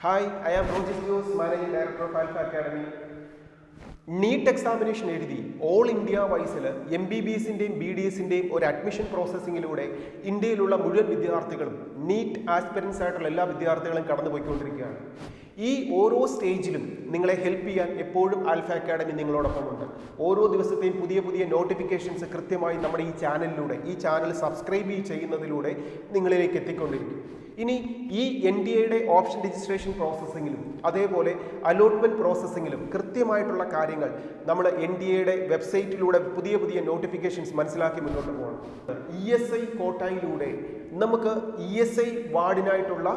Hi, I am Rojis News, Managing Director of Alpha Academy. NEET examination എഴുതി all India വൈസിൽ MBBSൻ്റെയും BDSൻ്റെയും ഒരു അഡ്മിഷൻ പ്രോസസ്സിങ്ങിലൂടെ ഇന്ത്യയിലുള്ള മുഴുവൻ വിദ്യാർത്ഥികളും നീറ്റ് ആസ്പിരൻസ് ആയിട്ടുള്ള എല്ലാ വിദ്യാർത്ഥികളും കടന്നുപോയിക്കൊണ്ടിരിക്കുകയാണ്. ഈ ഓരോ സ്റ്റേജിലും നിങ്ങളെ ഹെൽപ്പ് ചെയ്യാൻ എപ്പോഴും ആൽഫ അക്കാഡമി നിങ്ങളോടൊപ്പമുണ്ട്. ഓരോ ദിവസത്തെയും പുതിയ പുതിയ നോട്ടിഫിക്കേഷൻസ് കൃത്യമായി നമ്മുടെ ഈ ചാനൽ സബ്സ്ക്രൈബ് ചെയ്യുന്നതിലൂടെ നിങ്ങളിലേക്ക് എത്തിക്കൊണ്ടിരിക്കും. ഇനി ഈ NDAയുടെ ഓപ്ഷൻ രജിസ്ട്രേഷൻ പ്രോസസ്സിങ്ങിലും അതേപോലെ അലോട്ട്മെൻറ്റ് പ്രോസസ്സിങ്ങിലും കൃത്യമായിട്ടുള്ള കാര്യങ്ങൾ നമ്മൾ NDAയുടെ വെബ്സൈറ്റിലൂടെ പുതിയ പുതിയ നോട്ടിഫിക്കേഷൻസ് മനസ്സിലാക്കി മുന്നോട്ട് പോകണം. ESI കോട്ടയിലൂടെ നമുക്ക് ESI വാർഡിനായിട്ടുള്ള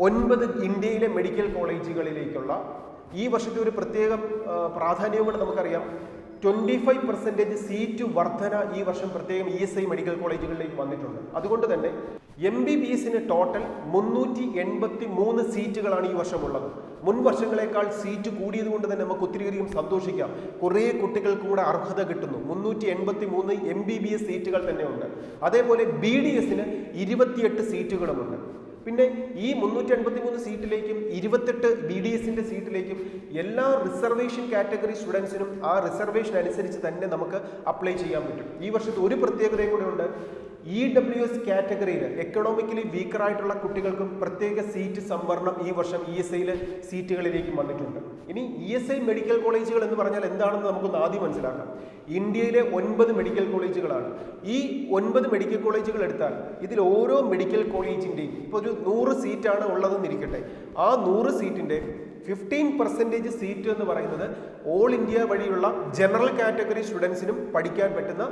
9 ഇന്ത്യയിലെ മെഡിക്കൽ കോളേജുകളിലേക്കുള്ള ഈ വർഷത്തെ ഒരു പ്രത്യേക പ്രാധാന്യവും കൂടെ നമുക്കറിയാം. 25% സീറ്റ് വർധന ഈ വർഷം പ്രത്യേകം ESI മെഡിക്കൽ കോളേജുകളിലേക്ക് വന്നിട്ടുണ്ട്. അതുകൊണ്ട് തന്നെ MBBSന് ടോട്ടൽ 383 സീറ്റുകളാണ് ഈ വർഷമുള്ളത്. മുൻ വർഷങ്ങളെക്കാൾ സീറ്റ് കൂടിയത് കൊണ്ട് തന്നെ നമുക്ക് ഒത്തിരിയധികം സന്തോഷിക്കാം. കുറേ കുട്ടികൾക്ക് കൂടെ അർഹത കിട്ടുന്നു. 383 MBBS സീറ്റുകൾ തന്നെയുണ്ട്. അതേപോലെ BDSന് 28 സീറ്റുകളുമുണ്ട്. പിന്നെ ഈ 383 സീറ്റിലേക്കും 28 BDSൻ്റെ സീറ്റിലേക്കും എല്ലാ റിസർവേഷൻ കാറ്റഗറി സ്റ്റുഡൻസിനും ആ റിസർവേഷൻ അനുസരിച്ച് തന്നെ നമുക്ക് അപ്ലൈ ചെയ്യാൻ പറ്റും. ഈ വർഷത്തെ ഒരു പ്രത്യേകതയും കൂടെ ഉണ്ട്. EWS കാറ്റഗറിയിൽ എക്കണോമിക്കലി വീക്കറായിട്ടുള്ള കുട്ടികൾക്കും പ്രത്യേക സീറ്റ് സംവരണം ഈ വർഷം ESIയിലെ സീറ്റുകളിലേക്കും വന്നിട്ടുണ്ട്. ഇനി ESI മെഡിക്കൽ കോളേജുകൾ എന്ന് പറഞ്ഞാൽ എന്താണെന്ന് നമുക്കൊന്ന് ആദ്യം മനസ്സിലാക്കാം. ഇന്ത്യയിലെ 9 മെഡിക്കൽ കോളേജുകളാണ്. ഈ 9 മെഡിക്കൽ കോളേജുകൾ എടുത്താൽ ഇതിൽ ഓരോ മെഡിക്കൽ കോളേജിൻ്റെയും ഇപ്പോൾ ഒരു 100 സീറ്റാണ് ഉള്ളതെന്ന് ഇരിക്കട്ടെ. ആ 100 സീറ്റിൻ്റെ 15% സീറ്റ് എന്ന് പറയുന്നത് ഓൾ ഇന്ത്യ വഴിയുള്ള ജനറൽ കാറ്റഗറി സ്റ്റുഡൻസിനും പഠിക്കാൻ പറ്റുന്ന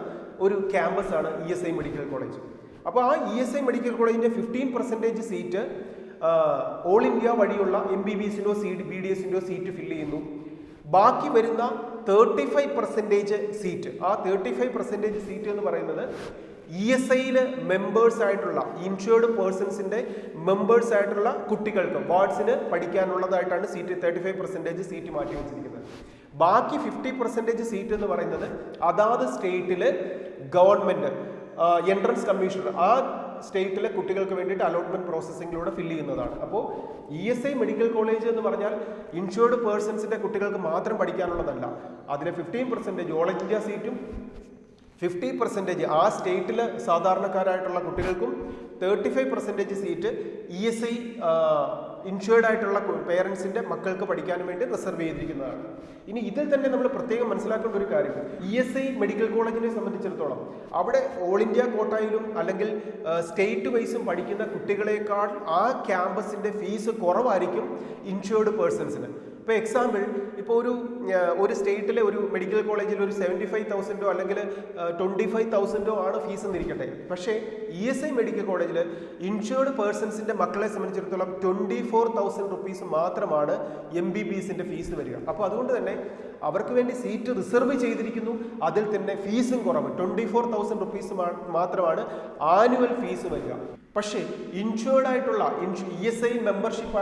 ഒരു ക്യാമ്പസാണ് ESI മെഡിക്കൽ കോളേജ്. അപ്പോൾ ആ ESI മെഡിക്കൽ കോളേജിൻ്റെ 15% സീറ്റ് ഓൾ ഇന്ത്യ വഴിയുള്ള MBBSൻ്റെയോ BDSൻ്റെയോ സീറ്റ് ഫില്ല് ചെയ്യുന്നു. ബാക്കി വരുന്ന 35% സീറ്റ്, ആ 35% സീറ്റ് എന്ന് പറയുന്നത് ESIയിൽ മെമ്പേഴ്സ് ആയിട്ടുള്ള ഇൻഷുർഡ് പേഴ്സൺസിൻ്റെ മെമ്പേഴ്സ് ആയിട്ടുള്ള കുട്ടികൾക്ക് വാർഡ്സിന് പഠിക്കാനുള്ളതായിട്ടാണ് സീറ്റ് 35% സീറ്റ് മാറ്റി വെച്ചിരിക്കുന്നത്. ബാക്കി 50% സീറ്റ് എന്ന് പറയുന്നത് അതാത് സ്റ്റേറ്റിൽ ഗവൺമെൻറ് എൻട്രൻസ് കമ്മീഷണർ ആ സ്റ്റേറ്റിലെ കുട്ടികൾക്ക് വേണ്ടിയിട്ട് അലോട്ട്മെൻറ്റ് പ്രോസസ്സിങ്ങിലൂടെ ഫില്ല് ചെയ്യുന്നതാണ്. അപ്പോൾ ESI മെഡിക്കൽ കോളേജ് എന്ന് പറഞ്ഞാൽ ഇൻഷുർഡ് പേഴ്സൺസിൻ്റെ കുട്ടികൾക്ക് മാത്രം പഠിക്കാനുള്ളതല്ല. അതിലെ 15% ഓൾ ഇന്ത്യ സീറ്റും 50% ആ സ്റ്റേറ്റിൽ സാധാരണക്കാരായിട്ടുള്ള കുട്ടികൾക്കും 35% സീറ്റ് ESI ഇൻഷുർഡ് ആയിട്ടുള്ള പേരൻസിൻ്റെ മക്കൾക്ക് പഠിക്കാനും വേണ്ടി റിസർവ് ചെയ്തിരിക്കുന്നതാണ്. ഇനി ഇതിൽ തന്നെ നമ്മൾ പ്രത്യേകം മനസ്സിലാക്കേണ്ട ഒരു കാര്യം, ESI മെഡിക്കൽ കോളേജിനെ സംബന്ധിച്ചിടത്തോളം അവിടെ ഓൾ ഇന്ത്യ കോട്ടയിലും അല്ലെങ്കിൽ സ്റ്റേറ്റ് വൈസും പഠിക്കുന്ന കുട്ടികളെക്കാൾ ആ ക്യാമ്പസിൻ്റെ ഫീസ് കുറവായിരിക്കും ഇൻഷുർഡ് പേഴ്സൺസിന്. ഇപ്പോൾ എക്സാമ്പിൾ, ഇപ്പോൾ ഒരു സ്റ്റേറ്റിലെ ഒരു മെഡിക്കൽ കോളേജിൽ ഒരു 75,000 അല്ലെങ്കിൽ 25,000 ആണ് ഫീസ് എന്നിരിക്കട്ടെ. പക്ഷേ ESI മെഡിക്കൽ കോളേജിൽ ഇൻഷുർഡ് പേഴ്സൺസിൻ്റെ മക്കളെ സംബന്ധിച്ചിടത്തോളം 24,000 റുപ്പീസ് മാത്രമാണ് MBBSൻ്റെ ഫീസ് വരിക. അപ്പോൾ അതുകൊണ്ട് തന്നെ അവർക്ക് വേണ്ടി സീറ്റ് റിസർവ് ചെയ്തിരിക്കുന്നു. അതിൽ തന്നെ ഫീസും കുറവ് 24,000 റുപ്പീസ് മാത്രമാണ് ആനുവൽ ഫീസ് വരിക. പക്ഷേ ഇൻഷുർഡ് ആയിട്ടുള്ള ESI മെമ്പർഷിപ്പ്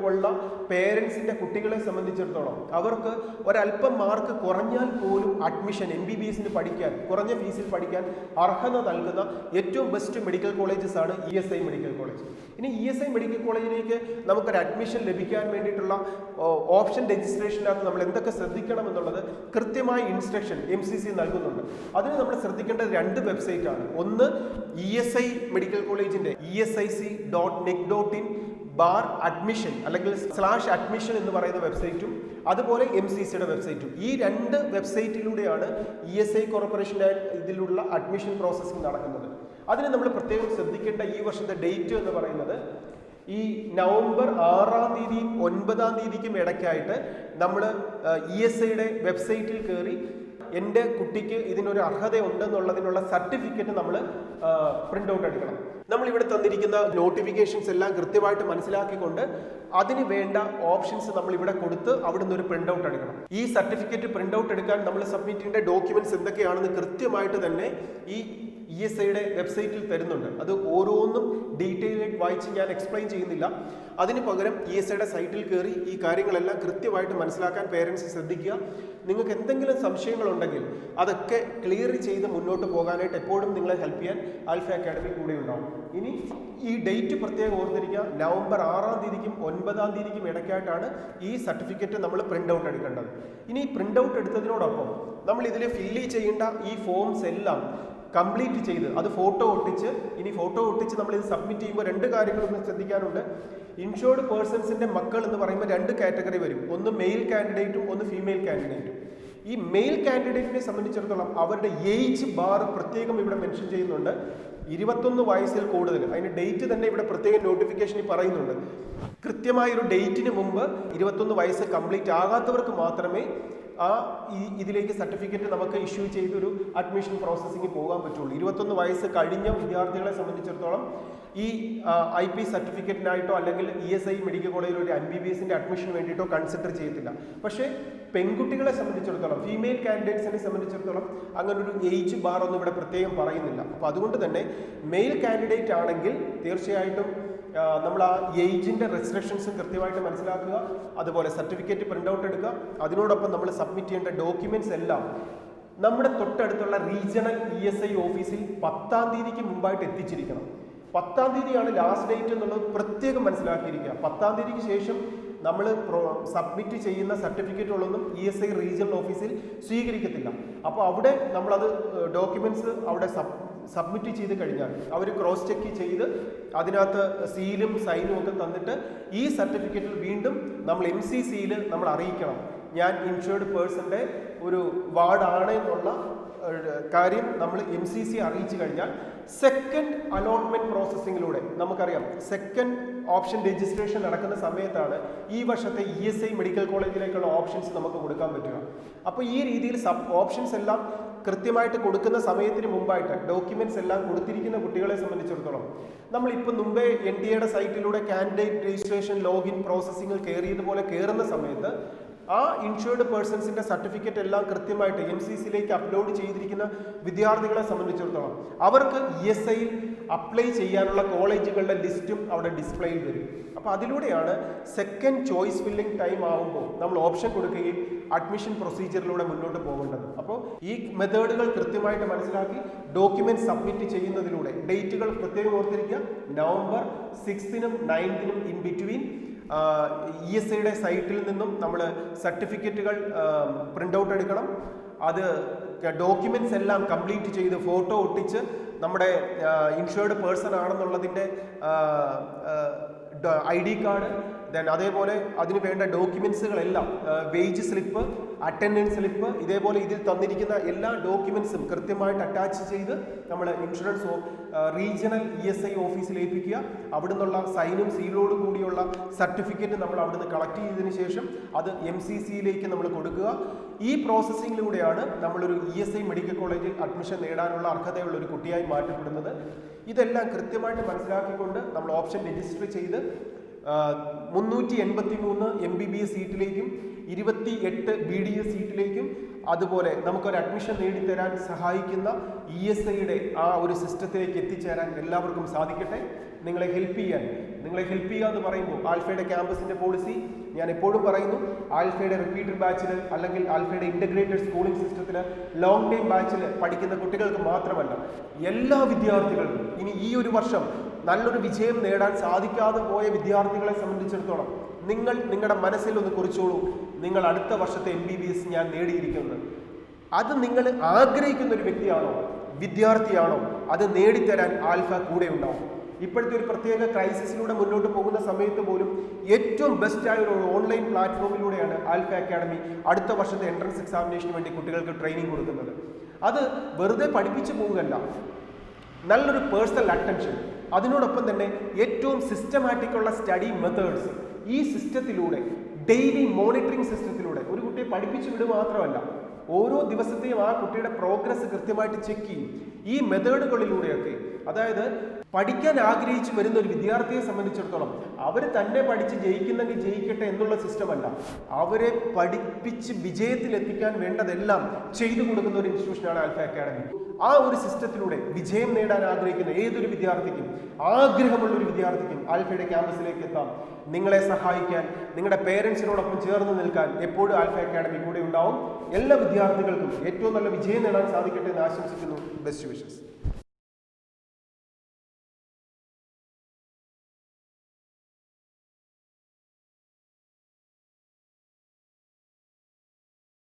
ഉള്ള പേരൻസിൻ്റെ കുട്ടികളെ സംബന്ധിച്ചിടത്തോളം അവർക്ക് ഒരല്പം മാർക്ക് കുറഞ്ഞാൽ പോലും അഡ്മിഷൻ MBBSന് പഠിക്കാൻ കുറഞ്ഞ ഫീസിൽ പഠിക്കാൻ അർഹത നൽകുന്ന ഏറ്റവും ബെസ്റ്റ് മെഡിക്കൽ കോളേജസ് ആണ് ESI മെഡിക്കൽ കോളേജ്. ഇനി ESI മെഡിക്കൽ കോളേജിലേക്ക് നമുക്കൊരു അഡ്മിഷൻ ലഭിക്കാൻ വേണ്ടിയിട്ടുള്ള ഓപ്ഷൻ രജിസ്ട്രേഷനകത്ത് നമ്മൾ എന്തൊക്കെ ശ്രദ്ധിക്കണം എന്നുള്ളത് കൃത്യമായ ഇൻസ്ട്രക്ഷൻ MCC നൽകുന്നുണ്ട്. അതിന് നമ്മൾ ശ്രദ്ധിക്കേണ്ട 2 വെബ്സൈറ്റാണ്. ഒന്ന് ESI മെഡിക്കൽ കോളേജിൻ്റെ esic.nic.in /admission അല്ലെങ്കിൽ /admission എന്ന് പറയുന്ന വെബ്സൈറ്റും അതുപോലെ MCCയുടെ വെബ്സൈറ്റും, ഈ 2 വെബ്സൈറ്റിലൂടെയാണ് ESI കോർപ്പറേഷൻ്റെ ഇതിലുള്ള അഡ്മിഷൻ പ്രോസസ്സിംഗ് നടക്കുന്നത്. അതിന് നമ്മൾ പ്രത്യേകം ശ്രദ്ധിക്കേണ്ട ഈ വർഷത്തെ ഡേറ്റ് എന്ന് പറയുന്നത് ഈ നവംബർ 6-ാം തീയതിയും 9-ാം തീയതിക്കും ഇടയ്ക്കായിട്ട് നമ്മൾ ESIയുടെ വെബ്സൈറ്റിൽ കയറി എൻ്റെ കുട്ടിക്ക് ഇതിനൊരു അർഹത ഉണ്ടെന്നുള്ളതിനുള്ള സർട്ടിഫിക്കറ്റ് നമ്മൾ പ്രിൻ്റ് ഔട്ട് എടുക്കണം. നമ്മളിവിടെ തന്നിരിക്കുന്ന നോട്ടിഫിക്കേഷൻസ് എല്ലാം കൃത്യമായിട്ട് മനസ്സിലാക്കിക്കൊണ്ട് അതിന് വേണ്ട ഓപ്ഷൻസ് നമ്മൾ ഇവിടെ കൊടുത്ത് അവിടുന്ന് ഒരു പ്രിൻ്റ് ഔട്ട് എടുക്കണം. ഈ സർട്ടിഫിക്കറ്റ് പ്രിൻ്റ് ഔട്ട് എടുക്കാൻ നമ്മൾ സബ്മിറ്റ് ചെയ്യേണ്ട ഡോക്യുമെൻറ്റ്സ് എന്തൊക്കെയാണെന്ന് കൃത്യമായിട്ട് തന്നെ ഈ ESIയുടെ വെബ്സൈറ്റിൽ തരുന്നുണ്ട്. അത് ഓരോന്നും ഡീറ്റെയിലായിട്ട് വായിച്ച് ഞാൻ എക്സ്പ്ലെയിൻ ചെയ്യുന്നില്ല. അതിന് പകരം ESIയുടെ സൈറ്റിൽ കയറി ഈ കാര്യങ്ങളെല്ലാം കൃത്യമായിട്ട് മനസ്സിലാക്കാൻ പേരൻസ് ശ്രദ്ധിക്കുക. നിങ്ങൾക്ക് എന്തെങ്കിലും സംശയങ്ങളുണ്ടെങ്കിൽ അതൊക്കെ ക്ലിയർ ചെയ്ത് മുന്നോട്ട് പോകാനായിട്ട് എപ്പോഴും നിങ്ങളെ ഹെൽപ്പ് ചെയ്യാൻ ആൽഫ അക്കാഡമി കൂടെ ഉണ്ടാവും. ഇനി ഈ ഡേറ്റ് പ്രത്യേകം ഓർത്തിരിക്കുക. നവംബർ 6-ാം തീയതിക്കും 9-ാം തീയതിക്കും ഇടയ്ക്കായിട്ടാണ് ഈ സർട്ടിഫിക്കറ്റ് നമ്മൾ പ്രിൻ്റ് ഔട്ട് എടുക്കേണ്ടത്. ഇനി പ്രിൻ്റ് ഔട്ട് എടുത്തതിനോടൊപ്പം നമ്മൾ ഇതിൽ ഫില്ല് ചെയ്യേണ്ട ഈ ഫോംസ് എല്ലാം കംപ്ലീറ്റ് ചെയ്ത് അത് ഫോട്ടോ ഒട്ടിച്ച് നമ്മൾ ഇത് സബ്മിറ്റ് ചെയ്യുമ്പോൾ 2 കാര്യങ്ങളൊന്നും ശ്രദ്ധിക്കാനുണ്ട്. ഇൻഷുർഡ് പേഴ്സൺസിൻ്റെ മക്കൾ എന്ന് പറയുമ്പോൾ 2 കാറ്റഗറി വരും. ഒന്ന് മെയിൽ കാൻഡിഡേറ്റും ഒന്ന് ഫീമെയിൽ കാൻഡിഡേറ്റും. ഈ മെയിൽ കാൻഡിഡേറ്റിനെ സംബന്ധിച്ചിടത്തോളം അവരുടെ ഏജ് ബാർ പ്രത്യേകം ഇവിടെ മെൻഷൻ ചെയ്യുന്നുണ്ട്. 21 വയസ്സിൽ കൂടുതൽ. അതിന് ഡേറ്റ് തന്നെ ഇവിടെ പ്രത്യേകം നോട്ടിഫിക്കേഷനിൽ പറയുന്നുണ്ട്. കൃത്യമായൊരു ഡേറ്റിന് മുമ്പ് 21 വയസ്സ് കംപ്ലീറ്റ് ആകാത്തവർക്ക് മാത്രമേ ഇതിലേക്ക് സർട്ടിഫിക്കറ്റ് നമുക്ക് ഇഷ്യൂ ചെയ്തൊരു അഡ്മിഷൻ പ്രോസസ്സിങ്ങിൽ പോകാൻ പറ്റുള്ളൂ. 21 വയസ്സ് കഴിഞ്ഞ വിദ്യാർത്ഥികളെ സംബന്ധിച്ചിടത്തോളം ഈ IP സർട്ടിഫിക്കറ്റിനായിട്ടോ അല്ലെങ്കിൽ ESI മെഡിക്കൽ കോളേജിൽ ഒരു MBBSന്റെ അഡ്മിഷന് വേണ്ടിയിട്ടോ കൺസിഡർ ചെയ്യത്തില്ല. പക്ഷേ പെൺകുട്ടികളെ സംബന്ധിച്ചിടത്തോളം, ഫീമെയിൽ കാൻഡിഡേറ്റ്സിനെ സംബന്ധിച്ചിടത്തോളം അങ്ങനെ ഒരു ഏജ് ബാർ ഒന്നും ഇവിടെ പ്രത്യേകം പറയുന്നില്ല. അപ്പോൾ അതുകൊണ്ട് തന്നെ മെയിൽ കാൻഡിഡേറ്റ് ആണെങ്കിൽ തീർച്ചയായിട്ടും നമ്മൾ ആ ഏജിൻ്റെ റെസ്ട്രിക്ഷൻസും കൃത്യമായിട്ട് മനസ്സിലാക്കുക. അതുപോലെ സർട്ടിഫിക്കറ്റ് പ്രിൻ്റ് ഔട്ട് എടുക്കുക. അതിനോടൊപ്പം നമ്മൾ സബ്മിറ്റ് ചെയ്യേണ്ട ഡോക്യുമെൻറ്റ്സ് എല്ലാം നമ്മുടെ തൊട്ടടുത്തുള്ള റീജിയണൽ ESI ഓഫീസിൽ 10-ാം തീയതിക്ക് മുമ്പായിട്ട് എത്തിച്ചിരിക്കണം. 10-ാം തീയതിയാണ് ലാസ്റ്റ് ഡേറ്റ് എന്നുള്ളത് പ്രത്യേകം മനസ്സിലാക്കിയിരിക്കുക. 10-ാം തീയതിക്ക് ശേഷം നമ്മൾ സബ്മിറ്റ് ചെയ്യുന്ന സർട്ടിഫിക്കറ്റുകളൊന്നും ESI റീജിയണൽ ഓഫീസിൽ സ്വീകരിക്കത്തില്ല. അപ്പോൾ അവിടെ നമ്മളത് ഡോക്യുമെൻറ്റ്സ് അവിടെ സബ്മിറ്റ് ചെയ്ത് കഴിഞ്ഞാൽ അവർ ക്രോസ് ചെക്ക് ചെയ്ത് അതിനകത്ത് സീലും സൈനും ഒക്കെ തന്നിട്ട് ഈ സർട്ടിഫിക്കറ്റിൽ വീണ്ടും നമ്മൾ MCCയിൽ നമ്മൾ അറിയിക്കണം, ഞാൻ ഇൻഷുർഡ് പേഴ്സൻ്റെ ഒരു വാർഡാണ് എന്നുള്ള കാര്യം നമ്മൾ MCC അറിയിച്ചു കഴിഞ്ഞാൽ സെക്കൻഡ് അലോട്ട്മെന്റ് പ്രോസസ്സിങ്ങിലൂടെ നമുക്കറിയാം സെക്കൻഡ് ഓപ്ഷൻ രജിസ്ട്രേഷൻ നടക്കുന്ന സമയത്താണ് ഈ വർഷത്തെ ESI മെഡിക്കൽ കോളേജിലേക്കുള്ള ഓപ്ഷൻസ് നമുക്ക് കൊടുക്കാൻ പറ്റുക. അപ്പോൾ ഈ രീതിയിൽ ഓപ്ഷൻസ് എല്ലാം കൃത്യമായിട്ട് കൊടുക്കുന്ന സമയത്തിന് മുമ്പായിട്ട് ഡോക്യുമെന്റ്സ് എല്ലാം കൊടുത്തിരിക്കുന്ന കുട്ടികളെ സംബന്ധിച്ചിടത്തോളം നമ്മളിപ്പോൾ മുമ്പേ NTA സൈറ്റിലൂടെ കാൻഡിഡേറ്റ് രജിസ്ട്രേഷൻ ലോഗിൻ പ്രോസസ്സിങ്ങിൽ കയറിയതുപോലെ കയറുന്ന സമയത്ത് ആ ഇൻഷുർഡ് പേഴ്സൺസിൻ്റെ സർട്ടിഫിക്കറ്റ് എല്ലാം കൃത്യമായിട്ട് MCCയിലേക്ക് അപ്ലോഡ് ചെയ്തിരിക്കുന്ന വിദ്യാർത്ഥികളെ സംബന്ധിച്ചിടത്തോളം അവർക്ക് ESIയിൽ അപ്ലൈ ചെയ്യാനുള്ള കോളേജുകളുടെ ലിസ്റ്റും അവിടെ ഡിസ്പ്ലേയിൽ വരും. അപ്പോൾ അതിലൂടെയാണ് സെക്കൻഡ് ചോയ്സ് ഫില്ലിംഗ് ടൈം ആകുമ്പോൾ നമ്മൾ ഓപ്ഷൻ കൊടുക്കുകയും അഡ്മിഷൻ പ്രൊസീജിയറിലൂടെ മുന്നോട്ട് പോകേണ്ടത്. അപ്പോൾ ഈ മെത്തേഡുകൾ കൃത്യമായിട്ട് മനസ്സിലാക്കി ഡോക്യുമെന്റ് സബ്മിറ്റ് ചെയ്യുന്നതിലൂടെ ഡേറ്റുകൾ പ്രത്യേകം ഓർത്തിരിക്കുക. നവംബർ 6-നും 9-നും ഇൻ ബിറ്റ്വീൻ ESIയുടെ സൈറ്റിൽ നിന്നും നമ്മൾ സർട്ടിഫിക്കറ്റുകൾ പ്രിൻ്റ് ഔട്ട് എടുക്കണം. അത് ഡോക്യുമെൻറ്റ്സ് എല്ലാം കംപ്ലീറ്റ് ചെയ്ത് ഫോട്ടോ ഒട്ടിച്ച് നമ്മുടെ ഇൻഷുർഡ് പേഴ്സൺ ആണെന്നുള്ളതിൻ്റെ ID കാർഡ്, ദെൻ അതേപോലെ അതിന് വേണ്ട ഡോക്യുമെൻറ്റ്സുകളെല്ലാം വേജ് സ്ലിപ്പ്, അറ്റൻഡൻസ് സ്ലിപ്പ്, ഇതേപോലെ ഇതിൽ തന്നിരിക്കുന്ന എല്ലാ ഡോക്യുമെൻറ്റ്സും കൃത്യമായിട്ട് അറ്റാച്ച് ചെയ്ത് നമ്മൾ ഇൻഷുറൻസ് റീജിയണൽ ESI ഓഫീസിൽ ഏൽപ്പിക്കുക. അവിടെ നിന്നുള്ള സൈനും സീലോടും കൂടിയുള്ള സർട്ടിഫിക്കറ്റ് നമ്മൾ അവിടുന്ന് കളക്ട് ചെയ്തതിന് ശേഷം അത് MCCയിലേക്ക് നമ്മൾ കൊടുക്കുക. ഈ പ്രോസസ്സിങ്ങിലൂടെയാണ് നമ്മളൊരു ESI മെഡിക്കൽ കോളേജിൽ അഡ്മിഷൻ നേടാനുള്ള അർഹതയുള്ള ഒരു കുട്ടിയായി മാറ്റപ്പെടുന്നത്. ഇതെല്ലാം കൃത്യമായിട്ട് മനസ്സിലാക്കിക്കൊണ്ട് നമ്മൾ ഓപ്ഷൻ രജിസ്റ്റർ ചെയ്ത് 383 MBBS സീറ്റിലേക്കും 28 BDS സീറ്റിലേക്കും അതുപോലെ നമുക്കൊരു അഡ്മിഷൻ നേടിത്തരാൻ സഹായിക്കുന്ന ESIയുടെ ആ ഒരു സിസ്റ്റത്തിലേക്ക് എത്തിച്ചേരാൻ എല്ലാവർക്കും സാധിക്കട്ടെ. നിങ്ങളെ ഹെൽപ്പ് ചെയ്യുക എന്ന് പറയുമ്പോൾ ആൽഫയുടെ ക്യാമ്പസിൻ്റെ പോളിസി ഞാൻ എപ്പോഴും പറയുന്നു, ആൽഫയുടെ റിപ്പീറ്റഡ് ബാച്ചിൽ അല്ലെങ്കിൽ ആൽഫയുടെ ഇൻ്റഗ്രേറ്റഡ് സ്കൂളിംഗ് സിസ്റ്റത്തിൽ ലോങ് ടൈം ബാച്ചിൽ പഠിക്കുന്ന കുട്ടികൾക്ക് മാത്രമല്ല എല്ലാ വിദ്യാർത്ഥികൾക്കും ഇനി ഈ ഒരു വർഷം നല്ലൊരു വിജയം നേടാൻ സാധിക്കാതെ പോയ വിദ്യാർത്ഥികളെ സംബന്ധിച്ചിടത്തോളം നിങ്ങളുടെ മനസ്സിൽ ഒന്ന് കുറിച്ചോളൂ, നിങ്ങൾ അടുത്ത വർഷത്തെ MBBS ഞാൻ നേടിയിരിക്കുന്നത്. അത് നിങ്ങൾ ആഗ്രഹിക്കുന്ന ഒരു വ്യക്തിയാണോ, വിദ്യാർത്ഥിയാണോ, അത് നേടിത്തരാൻ ആൽഫ കൂടെ ഉണ്ടാവും. ഇപ്പോഴത്തെ ഒരു പ്രത്യേക ക്രൈസിസിലൂടെ മുന്നോട്ട് പോകുന്ന സമയത്ത് പോലും ഏറ്റവും ബെസ്റ്റായ ഒരു ഓൺലൈൻ പ്ലാറ്റ്ഫോമിലൂടെയാണ് ആൽഫ അക്കാഡമി അടുത്ത വർഷത്തെ എൻട്രൻസ് എക്സാമിനേഷന് വേണ്ടി കുട്ടികൾക്ക് ട്രെയിനിങ് കൊടുക്കുന്നത്. അത് വെറുതെ പഠിപ്പിച്ചു പോവുകയല്ല, നല്ലൊരു പേഴ്സണൽ അറ്റൻഷൻ, അതിനോടൊപ്പം തന്നെ ഏറ്റവും സിസ്റ്റമാറ്റിക് ഉള്ള സ്റ്റഡി മെത്തേഡ്സ് ഈ സിസ്റ്റത്തിലൂടെ ഡെയിലി മോണിറ്ററിംഗ് സിസ്റ്റത്തിലൂടെ ഒരു കുട്ടിയെ പഠിപ്പിച്ചു വിടുക മാത്രമല്ല ഓരോ ദിവസത്തെയും ആ കുട്ടിയുടെ പ്രോഗ്രസ് കൃത്യമായിട്ട് ചെക്ക് ചെയ്യും. ഈ മെത്തേഡുകളിലൂടെയൊക്കെ അതായത് പഠിക്കാൻ ആഗ്രഹിച്ചു വരുന്ന ഒരു വിദ്യാർത്ഥിയെ സംബന്ധിച്ചിടത്തോളം അവർ തന്നെ പഠിച്ച് ജയിക്കുന്നെങ്കിൽ ജയിക്കട്ടെ എന്നുള്ള സിസ്റ്റമല്ല, അവരെ പഠിപ്പിച്ച് വിജയത്തിലെത്തിക്കാൻ വേണ്ടതെല്ലാം ചെയ്തു കൊടുക്കുന്ന ഒരു ഇൻസ്റ്റിറ്റ്യൂഷനാണ് ആൽഫ അക്കാഡമി. ആ ഒരു സിസ്റ്റത്തിലൂടെ വിജയം നേടാൻ ആഗ്രഹിക്കുന്ന ഏതൊരു വിദ്യാർത്ഥിക്കും, ആഗ്രഹമുള്ള ഒരു വിദ്യാർത്ഥിക്കും ആൽഫയുടെ ക്യാമ്പസിലേക്ക് എത്താം. നിങ്ങളെ സഹായിക്കാൻ, നിങ്ങളുടെ പേരൻസിനോടൊപ്പം ചേർന്ന് നിൽക്കാൻ എപ്പോഴും ആൽഫ അക്കാഡമി കൂടെ ഉണ്ടാവും. എല്ലാ വിദ്യാർത്ഥികൾക്കും ഏറ്റവും നല്ല വിജയം നേടാൻ സാധിക്കട്ടെ എന്ന് ആശംസിക്കുന്നു. Best wishes.